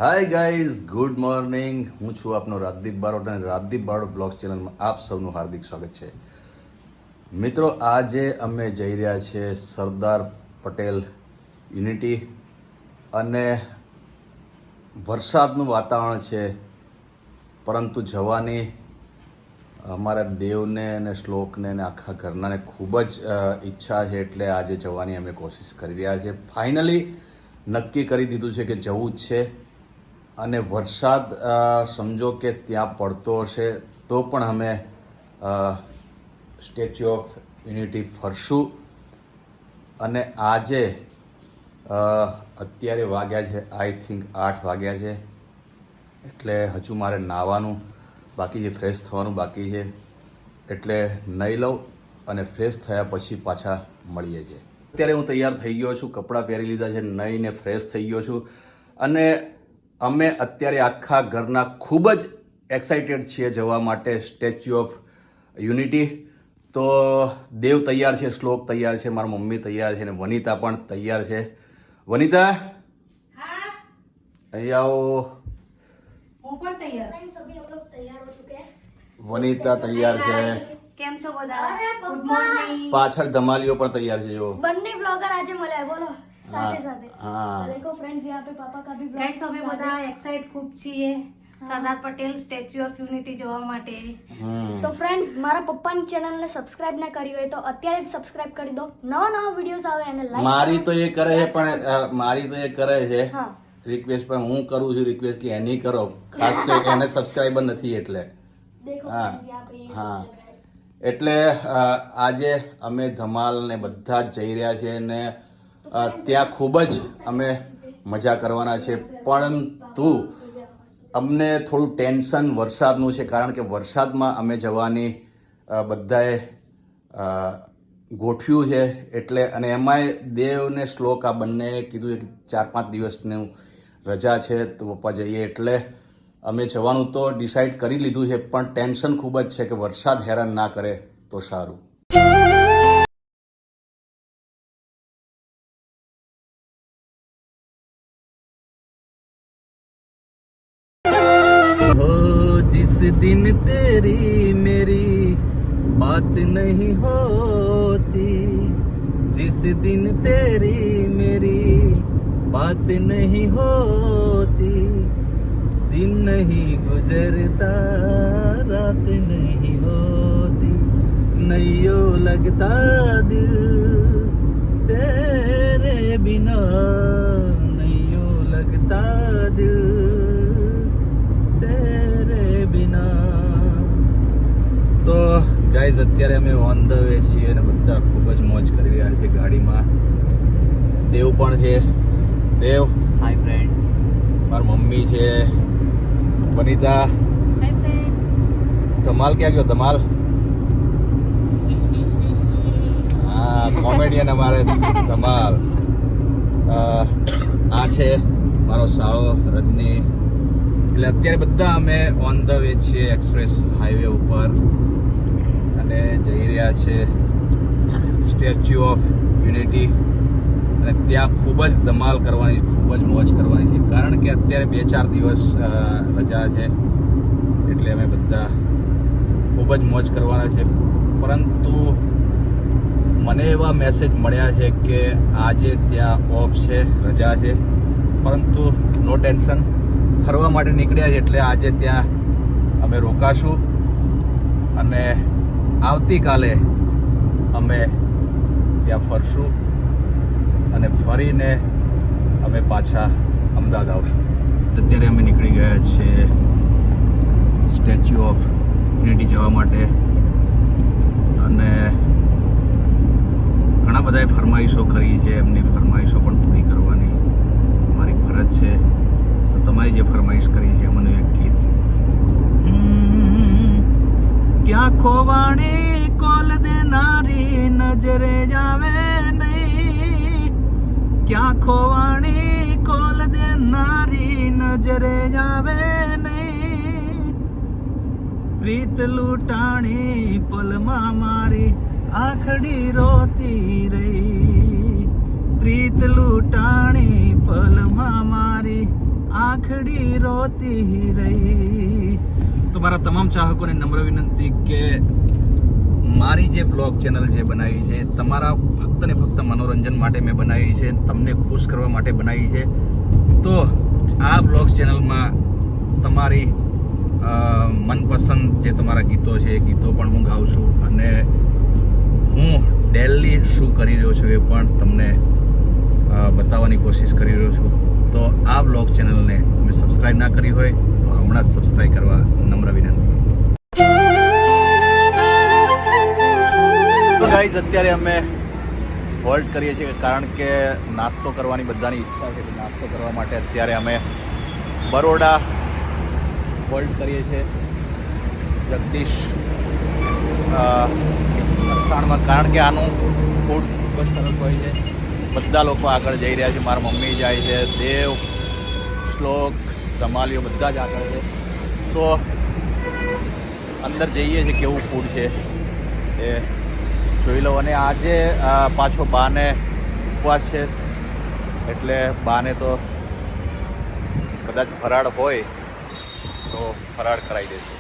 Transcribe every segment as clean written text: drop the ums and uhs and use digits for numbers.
Hi guys, good morning. હું છું આપનો રાજદીપ બારોટ અને રાજદીપ બારોટ બ્લોગ્સ ચેનલમાં આપ સૌનું હાર્દિક સ્વાગત છે. મિત્રો, આજે અમે જઈ રહ્યા છીએ સરદાર પટેલ યુનિટી અને વરસાદનું વાતાવરણ છે, પરંતુ જવાની અમારા દેવને અને શ્લોકને અને આખા ઘરનાને ખૂબ જ ઈચ્છા છે, એટલે આજે જવાની અમે કોશિશ કરી રહ્યા છીએ. ફાઇનલી નક્કી કરી દીધું છે કે જવું જ છે. અને વરસાદ સમજો કે ત્યાં પડતો હશે તો પણ અમે સ્ટેચ્યુ ઓફ યુનિટી ફરશું. અને આજે અત્યારે વાગ્યા છે આઈ થિંક 8 વાગ્યા છે, એટલે હજુ મારે નાહવાનું બાકી છે, ફ્રેશ થવાનું બાકી છે, એટલે નહીં લઉં અને ફ્રેશ થયા પછી પાછા મળીએ છીએ. અત્યારે હું તૈયાર થઈ ગયો છું, કપડાં પહેરી લીધા છે, નહીને ફ્રેશ થઈ ગયો છું અને અમે અત્યારે આખા ઘરના ખૂબ જ એક્સાઇટેડ છીએ જવા માટે સ્ટેચ્યુ ઓફ યુનિટી. તો દેવ તૈયાર છે, શ્લોક તૈયાર છે, મારા મમ્મી તૈયાર છે અને વનિતા પણ તૈયાર છે. વનિતા, અહીંયા આવો. હું પણ તૈયાર. વનિતા તૈયાર છે. કેમ છો બધા? Good morning. પાછળ ધમાલીઓ પણ તૈયાર છે. જો બંને બ્લોગર આજે મળ્યા, બોલો साथे साथे. हाँ. देखो फ्रेंड्स, यहाँ पे पापा का भी ગાઈસ, અમે બધા એક્સાઇટ ખૂબ છીએ Sardar Patel statue of unity જોવા માટે. તો ફ્રેન્ડ્સ, મારા પપ્પાની ચેનલને સબસ્ક્રાઇબ ના કરી હોય તો અત્યારે જ સબસ્ક્રાઇબ કરી દો. નવા નવા વિડીયોઝ આવે અને લાઈક. મારી તો એ કરે છે, પણ મારી તો એ કરે છે હા, રિક્વેસ્ટ, પણ હું કરું છું રિક્વેસ્ટ કે એની કરો, ખાસ તો એને સબસ્ક્રાઇબર નથી એટલે. देखो हाँ. फ्रेंड्स, यहाँ पे ये હા, चल रहा है. એટલે આજે અમે ધમાલ ને બધા જ જઈ રહ્યા છીએ ને ત્યાં ખૂબ જ અમે મજા કરવાના છે. પરંતુ અમને થોડું ટેન્શન વરસાદનું છે, કારણ કે વરસાદમાં અમે જવાની બધાએ ગોઠવ્યું છે. એટલે અને એમાંય દેવ ને શ્લોક આ બંને કીધું છે કે 4-5 દિવસની રજા છે તો પપ્પા જઈએ, એટલે અમે જવાનું તો ડિસાઈડ કરી લીધું છે, પણ ટેન્શન ખૂબ જ છે કે વરસાદ હેરાન ના કરે તો સારું. हो जिस दिन तेरी मेरी बात नहीं होती, जिस दिन तेरी मेरी बात नहीं होती, दिन नहीं गुजरता रात नहीं होती, नैयो लगता दिल तेरे बिना, नैयो लगता दिल तेरे बिना. તો ગાઈઝ, અત્યારે અમે ઓન ધ વે છીએ અને બધા ખૂબ જ મોજ કરી રહ્યા છે ગાડીમાં. દેવ પણ છે. દેવ, હાય ફ્રેન્ડ્સ. મારી મમ્મી છે, વનિતા. Hi friends. ધમાલ ક્યાં ગયો? ધમાલ, હા, કોમેડિયન અમારે ધમાલ. આ છે મારો સાળો રજની. એટલે અત્યારે બધા અમે ઓન ધ વે છીએ એક્સપ્રેસ હાઈવે ઉપર અને જઈ રહ્યા છે સ્ટેચ્યુ ઓફ યુનિટી. અને ત્યાં ખૂબ જ ધમાલ કરવાની, ખૂબ જ મોજ કરવાની છે, કારણ કે અત્યારે 2-4 દિવસ રજા છે, એટલે અમે બધા ખૂબ જ મોજ કરવાના છે. પરંતુ મને એવા મેસેજ મળ્યા છે કે આજે ત્યાં ઓફ છે, રજા છે, પરંતુ નો ટેન્શન, ફરવા માટે નીકળ્યા છે, એટલે આજે ત્યાં અમે રોકાશું અને આવતીકાલે અમે ત્યાં ફરશું અને ફરીને અમે પાછા અમદાવાદ આવશું. અત્યારે અમે નીકળી ગયા છીએ સ્ટેચ્યુ ઓફ યુનિટી જવા માટે અને ઘણા બધાએ ફરમાઈશો કરી છે, એમની ફરમાઈશો પણ પૂરી કરવાની મારી ફરજ છે. તો તમારી જે ફરમાઈશ કરી છે મને એક ગીત. ક્યાં ખોવાણી કોલ દેનારી નજરે જાવે નહીં, ક્યાં ખોવાણી કોલ દેનારી નજરે જાવે નહીં, પ્રીત લૂંટાણી પલમાં મારી આખડી રોતી રહી, પ્રીત લૂંટાણી પલમાં મારી આંખડી રોતી રહી. તો મારા તમામ ચાહકોને નમ્ર વિનંતી કે મારી જે બ્લોગ ચેનલ જે બનાવી છે તમારા ફક્ત ને ફક્ત મનોરંજન માટે મેં બનાવી છે, તમને ખુશ કરવા માટે બનાવી છે. તો આ બ્લોગ ચેનલમાં તમારી મનપસંદ જે તમારા ગીતો છે એ ગીતો પણ હું ગાઉં છું, અને હું ડેલી શું કરી રહ્યો છું એ પણ તમને બતાવવાની કોશિશ કરી રહ્યો છું. તો આ બ્લોગ ચેનલને તમે સબસ્ક્રાઈબ ના કરી હોય તો હમણાં જ સબસ્ક્રાઈબ કરવા નમ્ર વિનંતી. તો ગાઈઝ અત્યારે અમે હોલ્ટ કરીએ છીએ કારણ કે નાસ્તો કરવાની બધાની ઈચ્છા છે. નાસ્તો કરવા માટે અત્યારે અમે બરોડા હોલ્ટ કરીએ છીએ જગદીશ ફરસાણમાં, કારણ કે આનું ફૂડ ખૂબ જ સરસ હોય છે. બધા લોકો આગળ જઈ રહ્યા છે, મારા મમ્મી જાય છે, દેવ, શ્લોક, ધમાલીઓ બધા જ આગળ છે. તો અંદર જઈએ છીએ કેવું ફૂડ છે એ જોઈ લો. અને આજે પાછો બાને ઉપવાસ છે એટલે બાને તો કદાચ ફરાળ હોય તો ફરાળ કરાવી દેશે.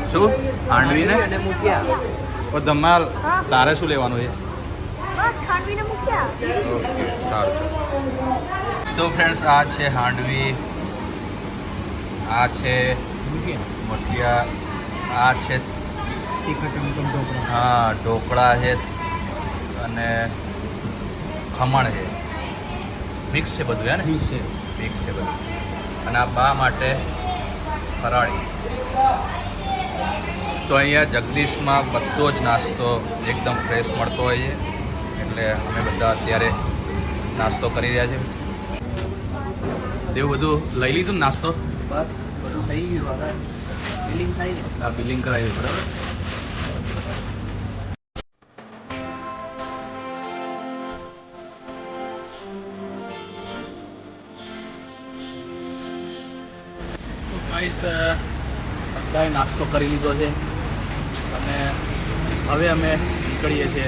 શું હાંડવી ને ધમાલ, તારે શું લેવાનું છે? બસ ખાંડવીને મૂક્યા. ઓકે, સારું. તો ફ્રેન્ડ્સ, આ છે હાંડવી, આ છે મઠિયા, આ છે હા ઢોકળા છે, અને ખમણ છે. મિક્સ છે બધું, હે ને? મિક્સ છે બધું. અને આ બા માટે ફરાળી. તો અહીંયા જગદીશમાં બધો જ નાસ્તો એકદમ ફ્રેશ મળતો હોય છે, એટલે અમે બધા અત્યારે નાસ્તો કરી રહ્યા છે. એવું બધું લઈ લીધું ને નાસ્તો? બસ થઈ ગયું. બિલિંગ થાય ને? હા, બિલિંગ કરાવી બરાબર. બધાએ નાસ્તો કરી લીધો છે અને હવે અમે નીકળીએ છીએ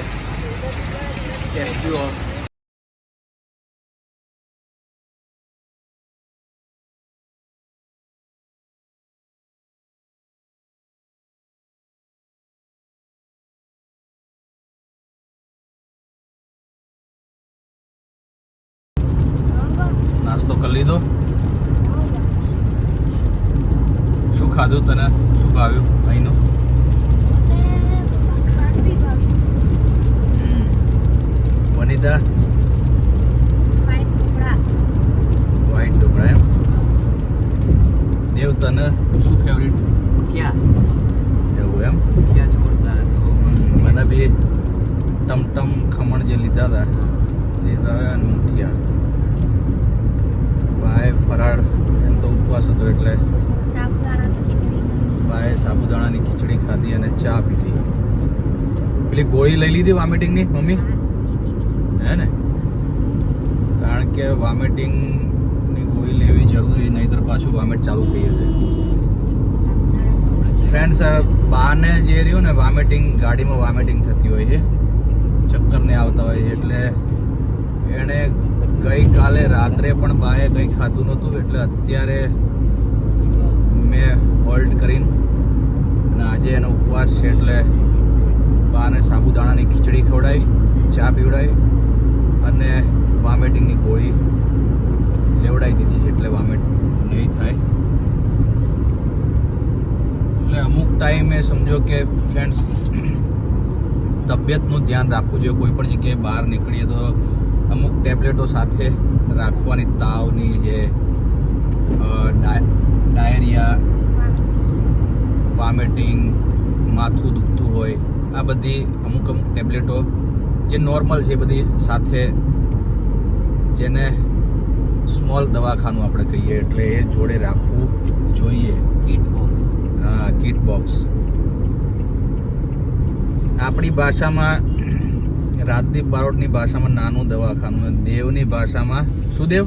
સ્ટેચ્યુ ઓફ નાસ્તો કરી લીધો. શું ખાધું? તને શું ભાવ્યું અહીંનું? વનિતા વ્હાઈટ ઢોકળા એમ. દેવ, તને શું ફેવરિટ? એવું એમ? મને બી ટમટમ ખમણ જે લીધા હતા એ રહ્યા મુઠિયા. ભાઈ ફરાળ, એમ તો ઉપવાસ હતો એટલે બાએ સાબુદાણાની ખીચડી ખાધી અને ચા પીધી. પેલી ગોળી લઈ લીધી વોમિટિંગની મમ્મી, હે ને? કારણ કે વોમિટિંગની ગોળી લેવી જરૂરી, નહીંતર પાછું વોમિટ ચાલુ થઈ જશે. ફ્રેન્ડ્સ, બાને જે રહ્યું ને વોમિટિંગ, ગાડીમાં વોમિટિંગ થતી હોય છે, ચક્કર ને આવતા હોય છે, એટલે એણે ગઈકાલે રાત્રે પણ બાએ કંઈ ખાધું નહોતું, એટલે અત્યારે મેં હોલ્ડ કરીને, અને આજે એનો ઉપવાસ છે એટલે બાને સાબુદાણાની ખીચડી ખવડાવી, ચા પીવડાવી અને વોમિટિંગની ગોળી લેવડાવી દીધી, એટલે વોમિટ નહીં થાય. એટલે અમુક ટાઈમે સમજો કે ફ્રેન્ડ્સ, તબિયતનું ધ્યાન રાખવું જોઈએ. કોઈ પણ જગ્યાએ બહાર નીકળીએ તો અમુક ટેબ્લેટો સાથે રાખવાની. તાવની જે ડાયરિયા, વોમિટિંગ, માથું દુખતું હોય, આ બધી અમુક ટેબ્લેટો જે નોર્મલ છે એ બધી સાથે, જેને સ્મોલ દવાખાનું આપણે કહીએ, એટલે એ જોડે રાખવું જોઈએ. Kit box. હા, કીટ બોક્સ. આપણી ભાષામાં, રાજદીપ બારોટની ભાષામાં નાનું દવાખાનું, દેવની ભાષામાં શું દેવ?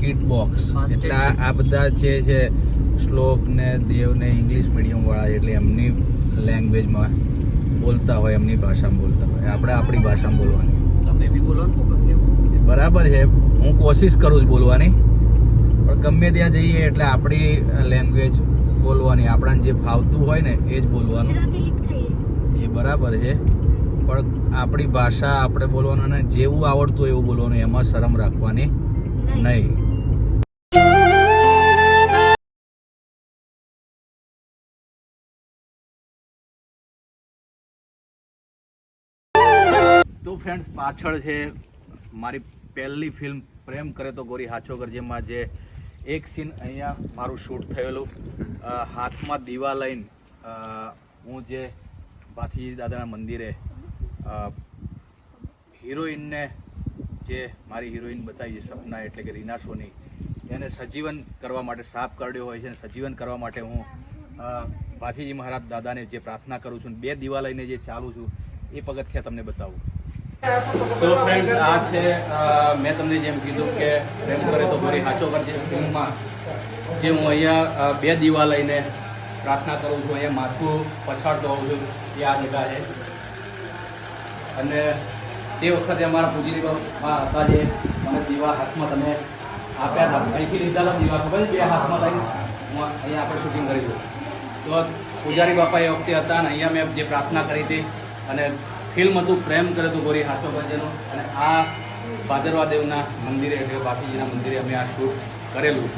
Kit box. એટલે આ બધા છે શ્લોક ને દેવ ને ઇંગ્લિશ મીડિયમવાળા એટલે એમની લેંગ્વેજમાં બોલતા હોય, એમની ભાષામાં બોલતા હોય. આપણે આપણી ભાષામાં બોલવાની. તમે બી બોલો ને. બરાબર છે, હું કોશિશ કરું છું બોલવાની, પણ ગમે ત્યાં જઈએ એટલે આપણી લેંગ્વેજ બોલવાની. આપણને જે ફાવતું હોય ને એ જ બોલવાનું. એ બરાબર છે, પણ આપણી ભાષા આપણે બોલવાનું અને જેવું આવડતું હોય એવું બોલવાનું, એમાં શરમ રાખવાની નહીં. તો ફ્રેન્ડ્સ, પાછળ છે મારી પહેલી ફિલ્મ પ્રેમ કરે તો ગોરી હાચો કર, જેમાં જે એક સીન અહીંયા મારું શૂટ થયેલું. હાથમાં દીવા લઈને હું જે ભાથીજી દાદાના મંદિરે હિરોઈનને, જે મારી હિરોઈન બતાવી છે સપના એટલે કે રીના સોની, એને સજીવન કરવા માટે સાપ કરડ્યો હોય છે, અને સજીવન કરવા માટે હું ભાથીજી મહારાજ દાદાને જે પ્રાર્થના કરું છું, 2 દીવા લઈને જે ચાલું છું, એ પગથિયાં તમને બતાવું. તો ફ્રેન્ડ્સ, આ છે મેં તમને જેમ કીધું કે પ્રેમ કરે તો ગોરી હાચો કર જે ફિલ્મમાં જે હું અહીંયા 2 દીવા લઈને પ્રાર્થના કરું છું, અહીંયા માથું પછાડતો હોઉં છું, એ આ જગા છે. અને તે વખતે અમારા પૂજીની બાપા હતા જે મને દીવા હાથમાં તમે આપ્યા હતા, અહીંથી લીધેલા દીવા ખબર છે, 2 હાથમાં લઈને હું અહીંયા આપણે શૂટિંગ કરીશું. તો પૂજારી બાપા એ વખતે હતા અને અહીંયા મેં જે પ્રાર્થના કરી હતી, અને ફિલ્મ હતું પ્રેમ કરે તો ગોરી હાચો કરજેનું. અને આ ભાદરવા દેવના મંદિરે એટલે ભાથીજીના મંદિરે અમે આ શૂટ કરેલું.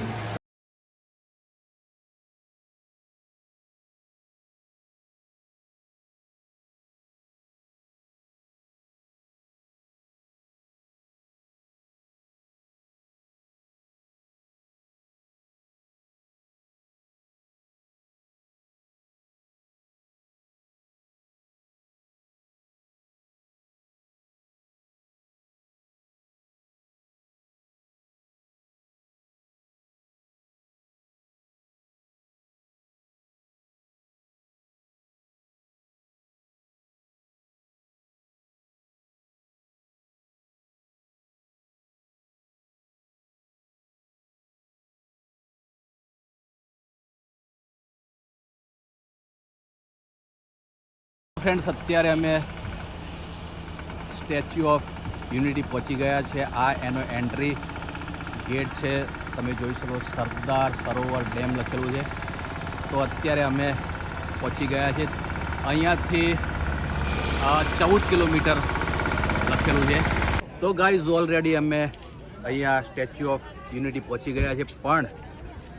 ફ્રેન્ડ્સ, અત્યારે અમે સ્ટેચ્યુ ઓફ યુનિટી પહોંચી ગયા છે. આ એનો એન્ટ્રી ગેટ છે, તમે જોઈ શકો સરદાર સરોવર ડેમ લખેલું છે. તો અત્યારે અમે પહોંચી ગયા છે. અહીંયાથી 14 કિલોમીટર લખેલું છે. તો ગાઈઝ, ઓલરેડી અમે અહીંયા સ્ટેચ્યુ ઓફ યુનિટી પહોંચી ગયા છે, પણ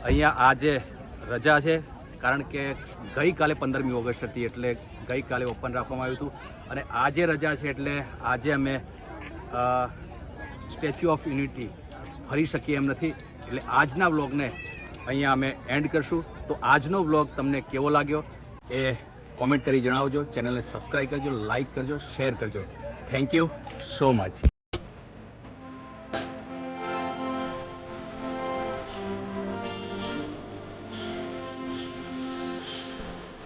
અહીંયા આજે રજા છે, કારણ કે ગઈકાલે 15મી ઓગસ્ટ હતી, એટલે ગઈકાલે ઓપન રાખવામાં આવ્યું હતું, અને આજે રજા છે, એટલે આજે અમે સ્ટેચ્યુ ઓફ યુનિટી ફરી શકીએ એમ નથી. એટલે આજના વ્લોગને અહીંયા અમે એન્ડ કરશું. તો આજનો વ્લોગ તમને કેવો લાગ્યો એ કોમેન્ટ કરી જણાવજો. ચેનલને સબસ્ક્રાઈબ કરજો, લાઈક કરજો, શેર કરજો. Thank you so much.